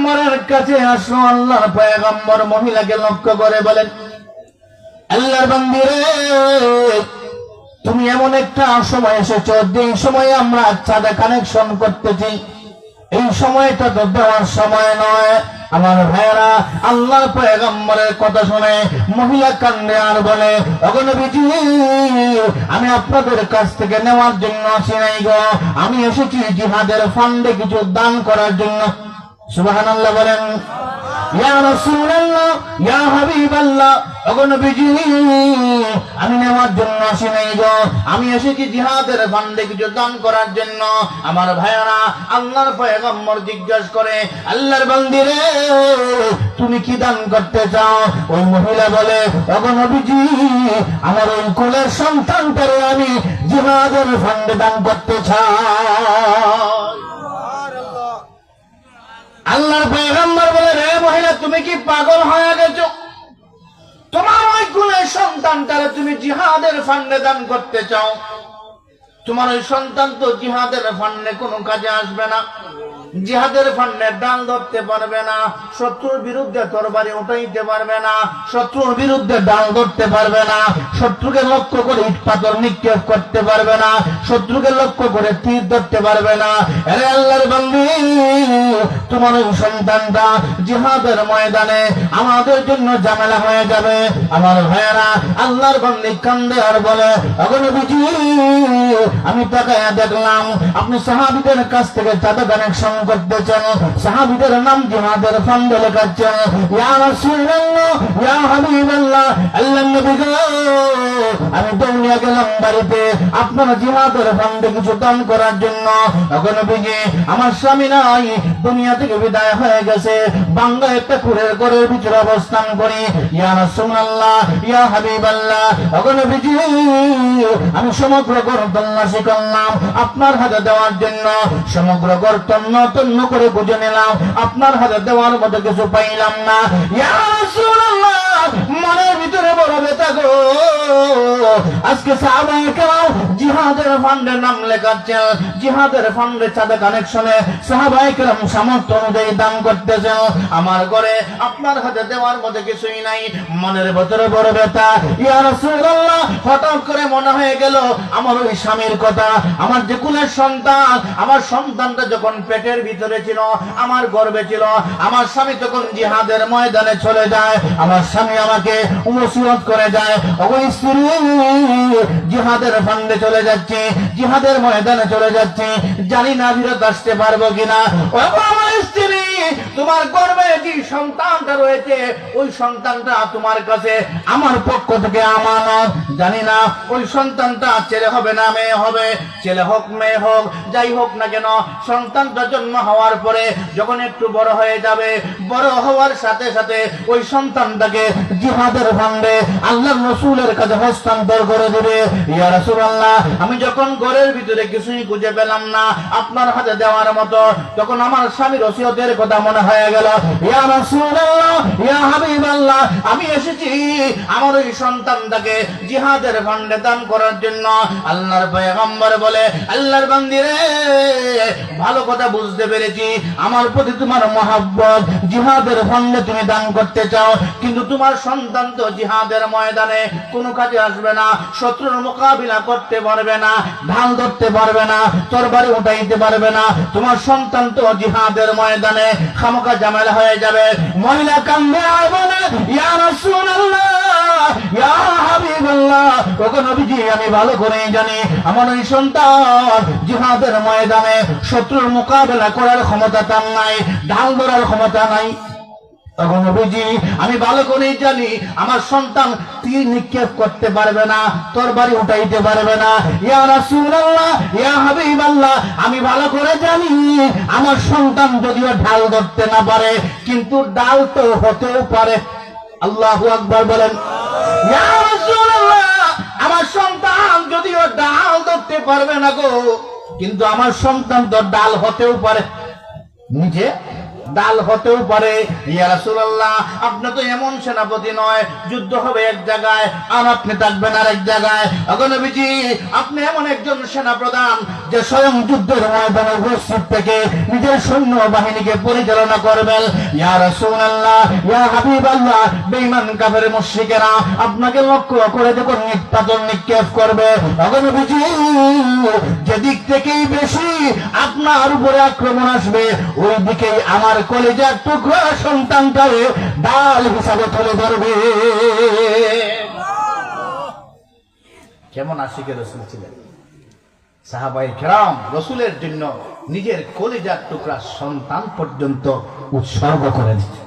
পয়গম্বরের কাছে আসলো। আল্লাহর পয়গম্বর মহিলাকে লক্ষ্য করে বলেন, আল্লাহর বান্দি রে, তুমি এমন একটা সময় এসেছো যে সময়ে আমরা চাঁদা কানেকশন করতেছি, এই সময়টা তো দেওয়ার সময় নয়। আমার ভাইয়েরা, আল্লাহর পয়গম্বরের কথা শুনে মহিলা কান্দে আর বলে, ওগো নবীজি, আমি আপনাদের কাছ থেকে নেওয়ার জন্য আসি নাই গো, আমি এসেছি জিহাদের ফান্ডে কিছু দান করার জন্য। সুবহানাল্লাহ বলেন। ইয়া রাসূলুল্লাহ, ইয়া হাবিবাল্লাহ, ওগো নবীজি, আমি নেওয়ার জন্য আসি নাই গো, আমি এসেছি জিহাদের ফান্ডে কিছু দান করার জন্য। আমার ভাইয়েরা, আল্লাহর পয়গম্বর জিজ্ঞাসা করে, আল্লাহর বান্দি রে, তুমি কি দান করতে চাও? ওই মহিলা বলে, ওগো নবীজি, আমার ওই কোলের সন্তানটারে আমি জিহাদের ফান্ডে দান করতে চাই। আল্লাহর পয়গম্বর বলে, রে মহিলা, তুমি কি পাগল হয়ে গেছো? তোমার ওই কুলের সন্তানটারে তুমি জিহাদের ফান্ডে দান করতে চাও? তোমার ওই সন্তান তো জিহাদের ফান্ডে কোনো কাজে আসবে না, জিহাদের ফান্ডে ডাল ধরতে পারবে না, শত্রুর বিরুদ্ধে তরবারি উঠাইতে পারবে না, শত্রুর বিরুদ্ধে ডাল ধরতে পারবে না, শত্রুকে লক্ষ্য করে ইট পাথর নিক্ষেপ করতে পারবে না, শত্রুকে লক্ষ্য করে তীর ধরতে পারবে না। আরে আল্লাহর বান্দি, তোমার ওই সন্তানটা জিহাদের ময়দানে আমাদের জন্য ঝামেলা হয়ে যাবে। আমার ভাইয়েরা, আল্লাহর বান্দি কান্দে আর বলে, ওগো নবীজি, আমি তাকায়া দেখলাম আপনি সাহাবীদের কাছ থেকে চাঁদা কানেকশন করতেছেন, সাহাবীদের নাম জিহাদের ফান্ডে লেখাচ্ছেন। ইয়া রাসূলুল্লাহ, ইয়া হাবিবাল্লাহ, আল্লাহর নবী গো, আমি দৌড়িয়া গেলাম বাড়িতে আপনার জিহাদের ফান্ডে কিছু দান করার জন্য। ওগো নবীজি, আমার স্বামী নাই, দুনিয়া থেকে বিদায় হয়ে গেছে, বাংলা একটা কুড়ের ঘরের ভিতরে অবস্থান করি। ইয়া রাসূলুল্লাহ, ইয়া হাবিবাল্লাহ, ওগো নবীজি, আমি সমগ্র ঘর তল্লাশি করলাম আপনার হাতে দেওয়ার জন্য, সমগ্র ঘর তন্ন তন্ন করে বুঝে নিলাম, আপনার হাতে দেওয়ার মতো কিছু পাইলাম না। ইয়া রাসূলুল্লাহ, মনের ভিতরে বড় ব্যথা গো, আজকে সাহাবায়ে কেরাম জিহাদের ফান্ডে নাম লেখাচ্ছেন, জিহাদের ফান্ডে চাঁদা কানেকশনে সাহাবায়ে কেরাম সামর্থ্য অনুযায়ী দান করতেছেন, আমার ঘরে আপনার হাতে দেওয়ার মতো কিছুই নাই, মনের ভিতরে বড় ব্যথা। ইয়া রাসূলুল্লাহ, হঠাৎ করে মনে হয়ে গেল আমার ওই স্বামীর কথা, আমার যে কুলের সন্তান, আমার সন্তানটা যখন পেটের ভিতরে ছিল, আমার গর্ভে ছিল, আমার স্বামী তখন জিহাদের ময়দানে চলে যায়, আমার স্বামী আমাকে ওসিয়ত করে যায়, ওই স্ত্রী জিহাদের ফান্ডে চলে যাচ্ছে, জিহাদের ময়দানে চলে যাচ্ছে, জানি না ফিরত আসতে পারবো কিনা। ও আমার স্ত্রী, তোমার গর্ভে যে সন্তানটা রয়েছে, ওই সন্তানটা তোমার কাছে আমার পক্ষ থেকে আমানত, জানি না ওই সন্তানটা ছেলে হবে না মেয়ে হবে, ছেলে হোক মেয়ে হোক, যাই হোক না কেন, সন্তানটা জন্ম হওয়ার পরে যখন একটু বড় হয়ে যাবে, বড় হওয়ার সাথে সাথে ওই সন্তানটাকে জিহাদের ফান্ডে আল্লাহর রাসূলের কাছে হস্তান্তর করে দিবে। ইয়া রাসূলুল্লাহ, আমি যখন ঘরের ভিতরে কিছুই খুঁজে পেলাম না আপনার হাতে দেওয়ার মতো, তখন আমার স্বামীর ওসিয়তের কথা মনে হয়ে গেল। ইয়া রাসূলুল্লাহ, ইয়া হাবিবাল্লাহ, আমি এসেছি আমার ওই সন্তানটাকে জিহাদের ফান্ডে দান করার জন্য। আল্লাহর পয়গম্বর বলে, আল্লাহর বান্দি রে, ভালো কথা বুঝতে পেরেছি, আমার প্রতি তোমার মহব্বত, জিহাদের ফান্ডে তুমি দান করতে চাও, কিন্তু তোমার সন্তান তো জিহাদের ময়দানে কোনো কাজে আসবে না, শত্রুর মোকাবিলা করতে পারবে না, ঢাল ধরতে পারবে না, তরবারি উঠাইতে পারবে না, তোমার সন্তান তো জিহাদের ময়দানে খামোকা ঝামেলা হয়ে যাবে। মহিলা কান্দে আর বলে, ইয়া রাসূলুল্লাহ, ইয়া হাবিবাল্লাহ, ওগো নবীজি, আমি ভালো করেই জানি আমার ওই সন্তান জিহাদের ময়দানে শত্রুর মোকাবেলা করার ক্ষমতা তার নাই, ঢাল ধরার ক্ষমতা নাই। তখন নবীজি, আমি ভালো করেই জানি আমার সন্তান তীর নিক্ষেপ করতে পারবে না, তরবারি উঠাইতে পারবে না। ইয়া রাসূলুল্লাহ, ইয়া হাবিবাল্লাহ, আমি ভালো করে জানি আমার সন্তান যদিও ঢাল ধরতে না পারে, কিন্তু ডাল তো হতেও পারে। আল্লাহু আকবার বলেন। ইয়া রাসূলুল্লাহ, আমার সন্তান যদিও ডাল ধরতে পারবে না গো, কিন্তু আমার সন্তান তো ডাল হতেও পারে। নিজে ডাল হতেও পারে। ইয়া রাসূলুল্লাহ, আপনি তো এমন সেনাপতি নয়, যুদ্ধ হবে এক জায়গায় আর আপনি থাকবেন আরেক জায়গায়। ওগো নবীজি, আপনি এমন একজন সেনাপ্রধান যে স্বয়ং যুদ্ধের ময়দানে উপস্থিত থেকে নিজের সৈন্য বাহিনীকে পরিচালনা করবেন। ইয়া রাসূলুল্লাহ, ইয়া হাবিবাল্লাহ, বেঈমান কাফের মুশরিকেরা আপনাকে লক্ষ্য করে যখন নিপাতন নিক্ষেপ করবে, ওগো নবীজি, যেদিক থেকেই বেশি আপনার উপরে আক্রমণ আসবে ওই দিকেই আমার কলিজার টুকরা সন্তানটারে ডাল হিসাবে তুলে ধরবে। কেমন আশিকে রাসূল ছিলেন! সাহাবায়ে কেরাম রাসূলের জন্য নিজের কলিজার টুকরা সন্তান পর্যন্ত উৎসর্গ করে দিতেন।